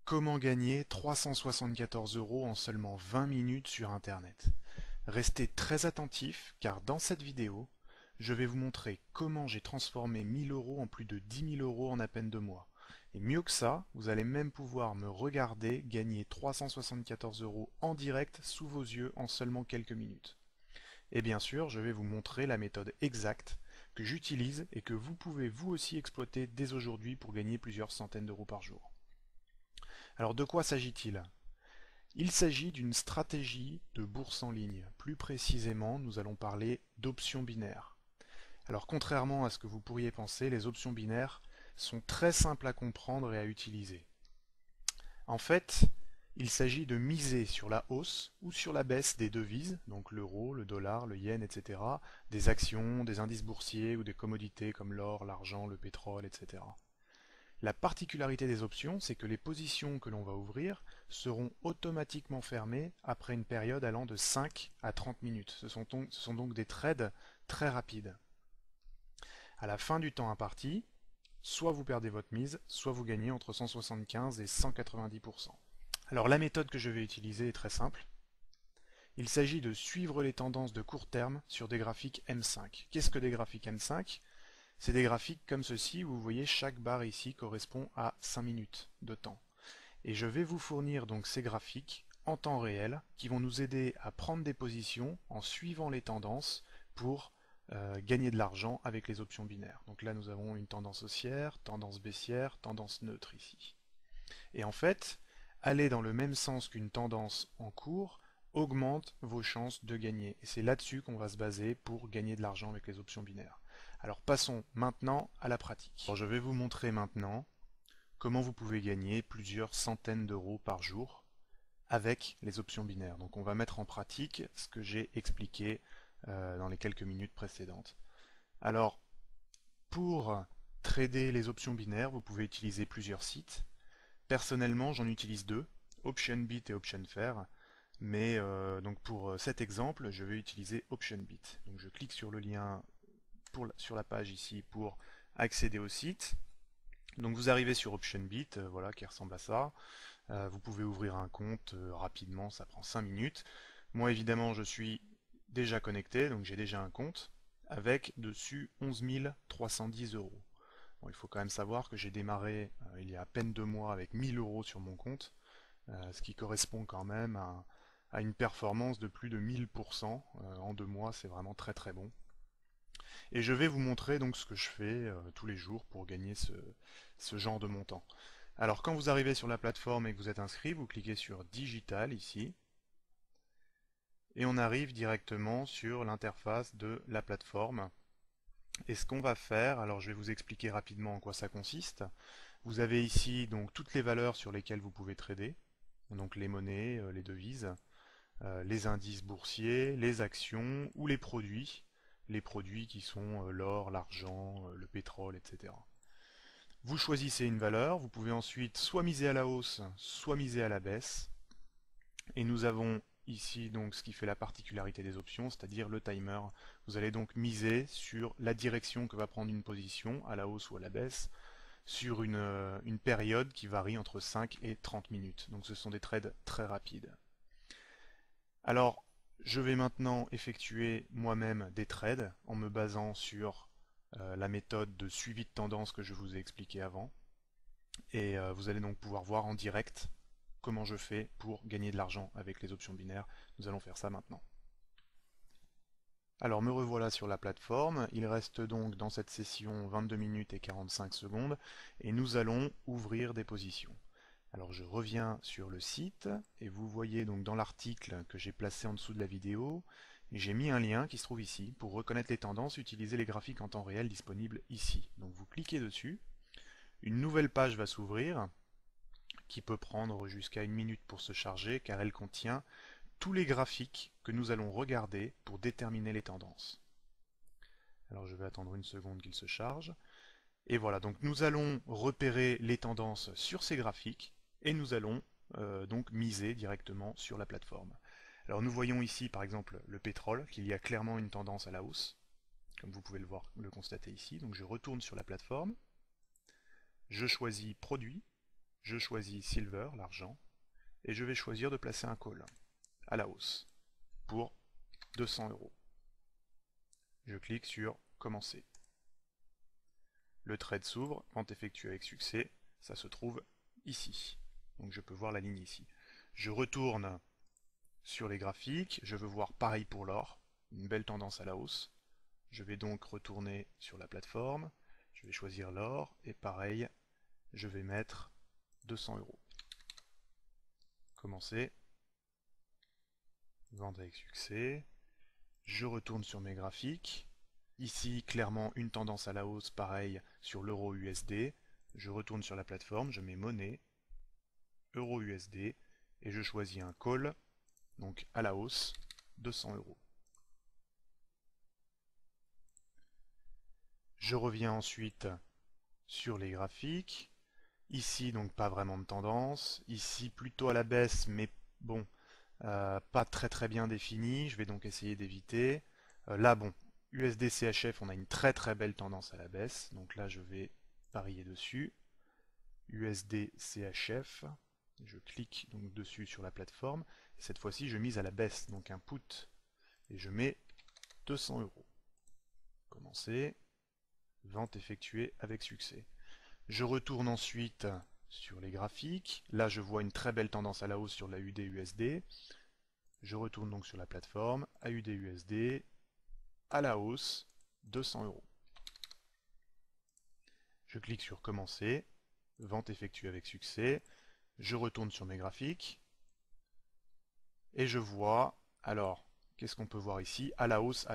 Comment gagner 374 € en seulement 20 minutes sur Internet? Restez très attentifs car dans cette vidéo, je vais vous montrer comment j'ai transformé 1000 € en plus de 10 000 € en à peine 2 mois. Et mieux que ça, vous allez même pouvoir me regarder gagner 374 € en direct sous vos yeux en seulement quelques minutes. Et bien sûr, je vais vous montrer la méthode exacte que j'utilise et que vous pouvez vous aussi exploiter dès aujourd'hui pour gagner plusieurs centaines d'euros par jour. Alors de quoi s'agit-il? Il s'agit d'une stratégie de bourse en ligne. Plus précisément, nous allons parler d'options binaires. Alors contrairement à ce que vous pourriez penser, les options binaires sont très simples à comprendre et à utiliser. En fait, il s'agit de miser sur la hausse ou sur la baisse des devises, donc l'euro, le dollar, le yen, etc., des actions, des indices boursiers ou des commodités comme l'or, l'argent, le pétrole, etc. La particularité des options, c'est que les positions que l'on va ouvrir seront automatiquement fermées après une période allant de 5 à 30 minutes. Ce sont donc des trades très rapides. À la fin du temps imparti, soit vous perdez votre mise, soit vous gagnez entre 175 et 190%. Alors la méthode que je vais utiliser est très simple. Il s'agit de suivre les tendances de court terme sur des graphiques M5. Qu'est-ce que des graphiques M5? C'est des graphiques comme ceci où vous voyez chaque barre ici correspond à 5 minutes de temps. Et je vais vous fournir donc ces graphiques en temps réel qui vont nous aider à prendre des positions en suivant les tendances pour gagner de l'argent avec les options binaires. Donc là nous avons une tendance haussière, tendance baissière, tendance neutre ici. Et en fait, aller dans le même sens qu'une tendance en cours augmente vos chances de gagner. Et c'est là-dessus qu'on va se baser pour gagner de l'argent avec les options binaires. Alors passons maintenant à la pratique. Alors, je vais vous montrer maintenant comment vous pouvez gagner plusieurs centaines d'euros par jour avec les options binaires. Donc on va mettre en pratique ce que j'ai expliqué dans les quelques minutes précédentes. Alors pour trader les options binaires, vous pouvez utiliser plusieurs sites. Personnellement, j'en utilise deux, OptionBit et OptionFair. Mais donc pour cet exemple, je vais utiliser OptionBit. Donc je clique sur le lien sur la page ici pour accéder au site. Donc vous arrivez sur OptionBit, voilà, qui ressemble à ça. Vous pouvez ouvrir un compte rapidement, ça prend 5 minutes. Moi évidemment je suis déjà connecté, donc j'ai déjà un compte, avec dessus 11 310 €. Bon, il faut quand même savoir que j'ai démarré il y a à peine 2 mois avec 1000 € sur mon compte, ce qui correspond quand même à une performance de plus de 1000% en 2 mois, c'est vraiment très très bon. Et je vais vous montrer donc ce que je fais tous les jours pour gagner ce genre de montant. Alors quand vous arrivez sur la plateforme et que vous êtes inscrit, vous cliquez sur Digital ici, et on arrive directement sur l'interface de la plateforme. Et ce qu'on va faire, alors je vais vous expliquer rapidement en quoi ça consiste. Vous avez ici donc toutes les valeurs sur lesquelles vous pouvez trader, donc les monnaies, les devises, les indices boursiers, les actions ou les produits qui sont l'or, l'argent, le pétrole, etc. Vous choisissez une valeur, vous pouvez ensuite soit miser à la hausse, soit miser à la baisse. Et nous avons ici donc ce qui fait la particularité des options, c'est-à-dire le timer. Vous allez donc miser sur la direction que va prendre une position, à la hausse ou à la baisse, sur une période qui varie entre 5 et 30 minutes. Donc ce sont des trades très rapides. Alors, je vais maintenant effectuer moi-même des trades en me basant sur la méthode de suivi de tendance que je vous ai expliqué avant. Et vous allez donc pouvoir voir en direct comment je fais pour gagner de l'argent avec les options binaires. Nous allons faire ça maintenant. Alors me revoilà sur la plateforme, il reste donc dans cette session 22 minutes et 45 secondes et nous allons ouvrir des positions. Alors je reviens sur le site et vous voyez donc dans l'article que j'ai placé en dessous de la vidéo, j'ai mis un lien qui se trouve ici. Pour reconnaître les tendances, utilisez les graphiques en temps réel disponibles ici. Donc vous cliquez dessus, une nouvelle page va s'ouvrir qui peut prendre jusqu'à 1 minute pour se charger car elle contient tous les graphiques que nous allons regarder pour déterminer les tendances. Alors je vais attendre une seconde qu'il se charge. Et voilà, donc nous allons repérer les tendances sur ces graphiques et nous allons donc miser directement sur la plateforme. Alors nous voyons ici par exemple le pétrole, qu'il y a clairement une tendance à la hausse, comme vous pouvez le constater ici. Donc je retourne sur la plateforme, je choisis produit, Je choisis Silver, l'argent, et je vais choisir de placer un call à la hausse pour 200 euros. Je clique sur Commencer. Le trade s'ouvre, vente effectuée avec succès, ça se trouve ici. Donc je peux voir la ligne ici. Je retourne sur les graphiques, je veux voir pareil pour l'or, une belle tendance à la hausse. Je vais donc retourner sur la plateforme, je vais choisir l'or, et pareil, je vais mettre 200 euros. Commencer. Vente avec succès. Je retourne sur mes graphiques. Ici, clairement, une tendance à la hausse, pareil, sur l'euro USD. Je retourne sur la plateforme, je mets monnaie, euro USD, et je choisis un call, donc à la hausse, 200 euros. Je reviens ensuite sur les graphiques. Ici, donc pas vraiment de tendance. Ici, plutôt à la baisse, mais bon, pas très bien défini. Je vais donc essayer d'éviter. Là, bon, USD CHF, on a une très belle tendance à la baisse. Donc là, je vais parier dessus. USD CHF. Je clique donc dessus sur la plateforme. Et cette fois-ci, je mise à la baisse, donc un put. Et je mets 200 euros. Commencer. Vente effectuée avec succès. Je retourne ensuite sur les graphiques. Là, je vois une très belle tendance à la hausse sur la UD-USD. Je retourne donc sur la plateforme, AUD-USD, à la hausse, 200 euros. Je clique sur Commencer, vente effectuée avec succès. Je retourne sur mes graphiques. Et je vois, alors, qu'est-ce qu'on peut voir ici? À la hausse,